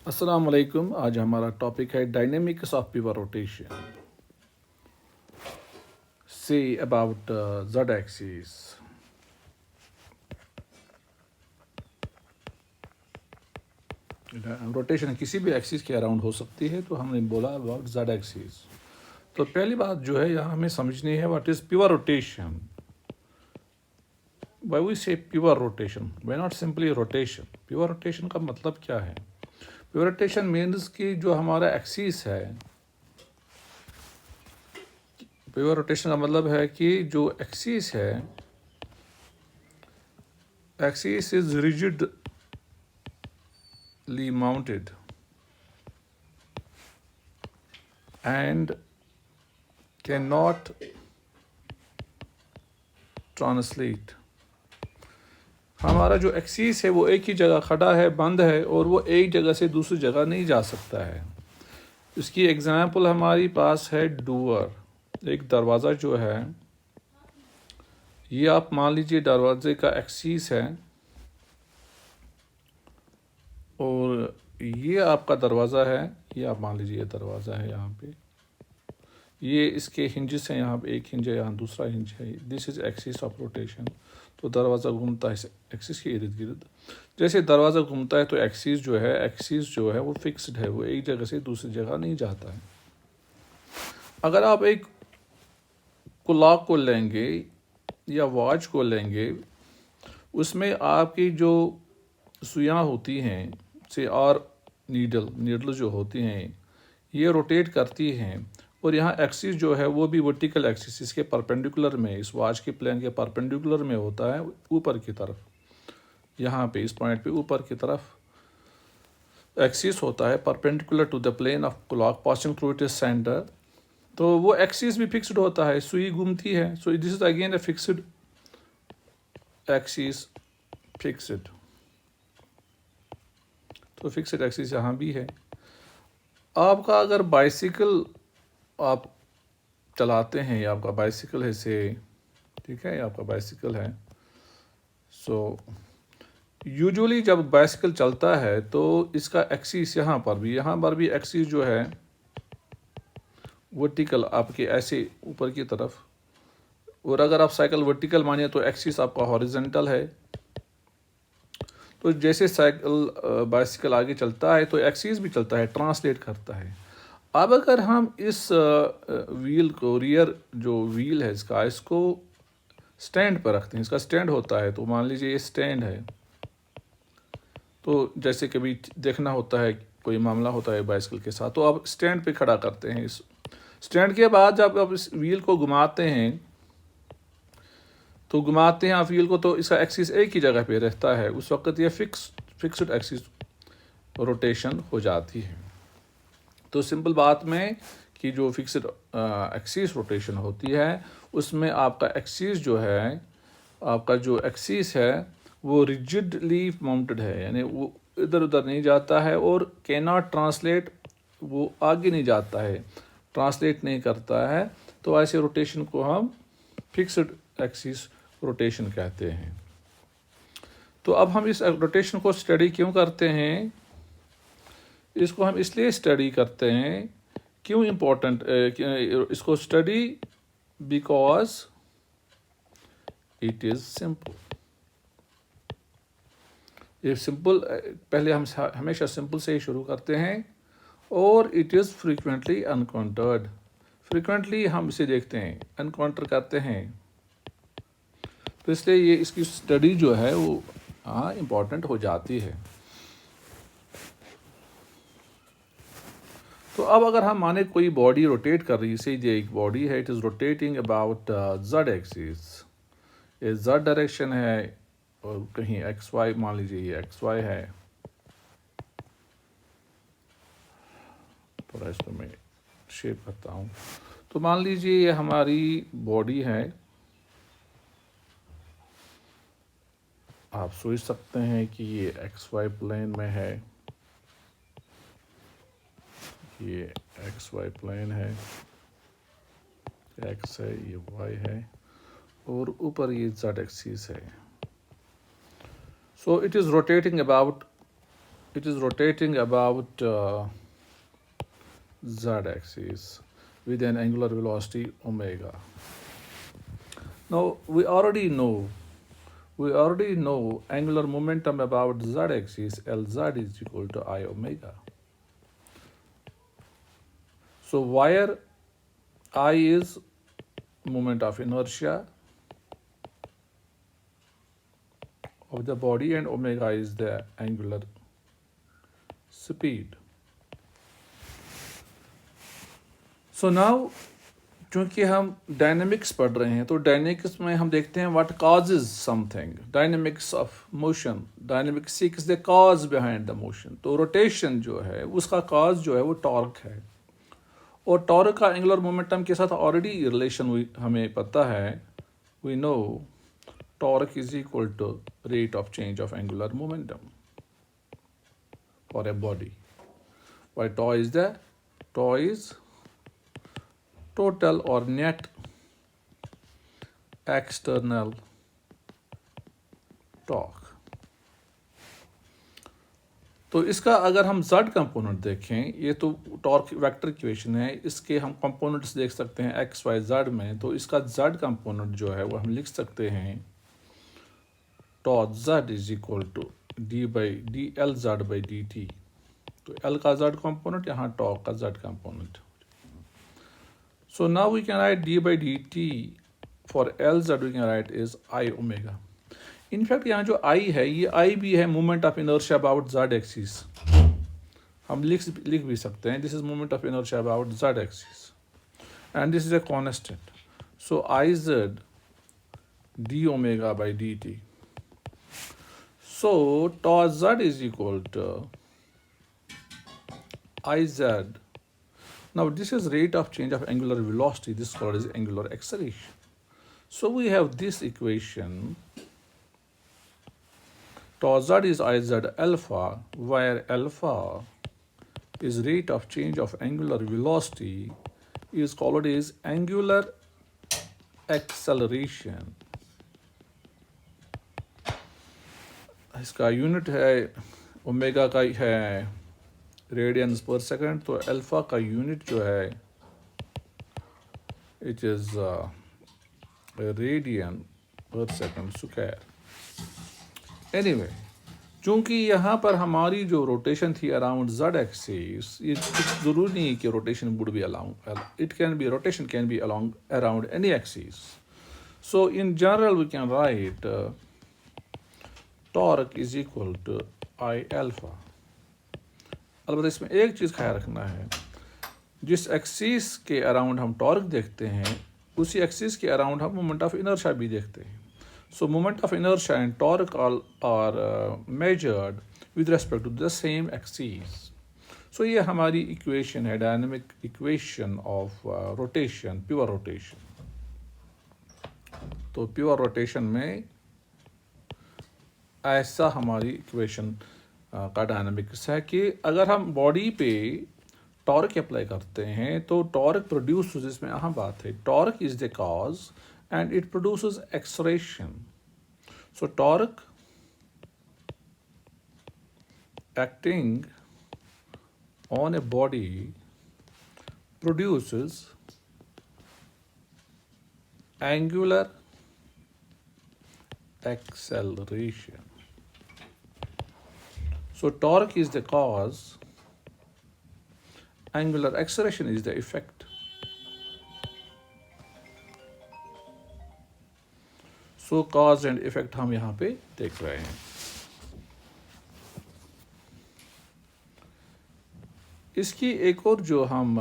अस्सलाम वालेकुम। आज हमारा टॉपिक है dynamics of pivot rotation. Say about Z axis. Rotation किसी भी एक्सिस के अराउंड हो सकती है, तो हमने बोला अबाउट जेड एक्सिस। तो पहली बात जो है यहाँ हमें समझनी है, what is pivot rotation. Why we say pivot rotation, why not simply rotation. Pivot rotation का मतलब क्या है? पिवट रोटेशन मीन्स कि जो हमारा एक्सिस है, पिवट रोटेशन का मतलब है कि जो एक्सिस है, axis is rigidly mounted and cannot translate। हमारा जो एक्सिस है वो एक ही जगह खड़ा है, बंद है, और वो एक जगह से दूसरी जगह नहीं जा सकता है। इसकी एग्जाम्पल हमारी पास है डोर, एक दरवाज़ा जो है, ये आप मान लीजिए दरवाजे का एक्सिस है, और ये आपका दरवाज़ा है, ये आप मान लीजिए दरवाज़ा है यहाँ पे, ये इसके हिंजेस हैं, यहाँ पे एक हिंज है, यहाँ दूसरा हिंज है। This is axis of rotation. तो दरवाज़ा घूमता है एक्सिस के इर्द गिर्द। जैसे दरवाज़ा घूमता है तो एक्सिस जो है वो फिक्स्ड है, वो एक जगह से दूसरी जगह नहीं जाता है। अगर आप एक क्लॉक को लेंगे या वॉच को लेंगे, उसमें आपकी जो सुइयाँ होती हैं से और नीडल जो होती हैं, ये रोटेट करती हैं, और यहाँ एक्सिस जो है वो भी वर्टिकल एक्सिस इसके परपेंडिकुलर में, इस वॉच के प्लेन के परपेंडिकुलर में होता है, ऊपर की तरफ। यहाँ पे इस पॉइंट पे ऊपर की तरफ एक्सिस होता है perpendicular to the plane of clock passing through it is centre. तो वो एक्सिस भी फिक्स्ड होता है, सुई घूमती है। So this is again a fixed axis, fixed. तो फिक्स्ड एक्सिस यहाँ भी है। आपका अगर बाइसिकल आप चलाते हैं, या आपका बाइसिकल है से, ठीक है, आपका बाइसिकल है, सो यूजुअली जब बाइसिकल चलता है तो इसका एक्सिस यहाँ पर भी एक्सिस जो है वर्टिकल आपके ऐसे ऊपर की तरफ, और अगर आप साइकिल वर्टिकल मानिए तो एक्सिस आपका हॉरिजेंटल है। तो जैसे बाइसिकल आगे चलता है तो एक्सिस भी चलता है, ट्रांसलेट करता है। अब अगर हम इस व्हील को, रियर जो व्हील है इसको स्टैंड पर रखते हैं, इसका स्टैंड होता है, तो मान लीजिए ये स्टैंड है। तो जैसे कभी देखना होता है, कोई मामला होता है बाइसिकल के साथ, तो आप स्टैंड पे खड़ा करते हैं। इस स्टैंड के बाद जब आप इस व्हील को घुमाते हैं, आप व्हील को, तो इसका एक्सिस एक ही जगह पे रहता है। उस वक्त ये फिक्स्ड एक्सिस रोटेशन हो जाती है। तो सिंपल बात में कि जो फिक्स्ड एक्सिस रोटेशन होती है, उसमें आपका एक्सिस जो है, आपका जो एक्सिस है वो रिजिडली माउंटेड है, यानी वो इधर उधर नहीं जाता है, और कैन नॉट ट्रांसलेट, वो आगे नहीं जाता है, ट्रांसलेट नहीं करता है। तो ऐसे रोटेशन को हम फिक्स्ड एक्सिस रोटेशन कहते हैं। तो अब हम इस रोटेशन को स्टडी क्यों करते हैं? इसको हम इसलिए स्टडी करते हैं, क्यों इम्पोर्टेंट इसको study, because it is simple. ये सिंपल, पहले हम हमेशा सिंपल से ही शुरू करते हैं, और इट इज़ फ्रीक्वेंटली अनकाउंटर्ड। फ्रीक्वेंटली हम इसे देखते हैं, अनकाउंटर करते हैं, तो इसलिए ये इसकी स्टडी जो है वो इम्पोर्टेंट हो जाती है। तो अब अगर हम माने कोई बॉडी रोटेट कर रही है, से ये एक बॉडी है, it is rotating about Z axis, ये जेड डायरेक्शन है, और कहीं एक्स वाई, मान लीजिए ये एक्स वाई है। थोड़ा इसको मैं शेप करता हूँ। तो मान लीजिए ये हमारी बॉडी है। आप सोच सकते हैं कि ये एक्स वाई प्लेन में है, ये एक्स वाई प्लेन है, एक्स है, ये वाई है, और ऊपर ये जेड एक्सिस है। So it is rotating about it is rotating about z axis with an angular velocity omega. Now we already know angular momentum about z axis Lz is equal to I omega. So where I is moment of inertia of the body and omega is the angular speed. So now चूँकि हम dynamics पढ़ रहे हैं तो dynamics में हम देखते हैं what causes something, dynamics of motion, dynamics seeks the cause behind the motion. तो रोटेशन जो है उसका कॉज जो है वो टॉर्क है, और टॉर्क का एंगुलर मोमेंटम के साथ ऑलरेडी रिलेशन हमें पता है। We know torque is equal to rate of change of angular momentum for a body, why tau is total or net external torque। तो इसका अगर हम z कंपोनेंट देखें, ये तो टॉर्क वेक्टर इक्वेशन है, इसके हम कंपोनेंट्स देख सकते हैं x y z में। तो इसका z कंपोनेंट जो है वो हम लिख सकते हैं tau z is equal to d l z by d t. तो l का z कंपोनेंट, यहाँ टॉ का z component. So now we can write d by dt for Lz we can write is I omega. In fact यहाँ जो I है ये I भी है moment of inertia about z axis, हम लिख भी सकते हैं। This is moment of inertia about z axis and this is a constant. So Iz d omega by dt. So tau z is equal to Iz. Now this is rate of change of angular velocity, this is called as angular acceleration. So we have this equation, tau z is Iz alpha, where alpha is rate of change of angular velocity, is called as angular acceleration. इसका unit है omega का है radiance पर second, तो alpha का unit जो है it is radian पर सेकंड स्क्वायर। एनीवे, चूंकि यहाँ पर हमारी जो रोटेशन थी अराउंड z एक्सिस, ये जरूरी नहीं कि rotation would be around, it can be rotation can be along around any axis. So in general we can write torque is equal to I alpha. अलबत्ता इसमें एक चीज़ ख्याल रखना है, जिस एक्सिस के अराउंड हम टॉर्क देखते हैं उसी एक्सिस के अराउंड हम मोमेंट ऑफ इनर्शिया भी देखते हैं। So moment of inertia and torque are measured with respect to the same axis. So ये हमारी इक्वेशन है, dynamic equation of rotation, pure rotation. तो प्योर रोटेशन में ऐसा हमारी इक्वेशन का डायनामिक्स है कि अगर हम बॉडी पे टॉर्क अप्लाई करते हैं तो टॉर्क प्रोड्यूस, जिसमें अहम बात है, torque is the cause and it produces acceleration. So torque acting on a body produces angular acceleration. So torque is the cause, angular acceleration is the effect. So cause and effect हम यहाँ पे देख रहे हैं। इसकी एक और जो हम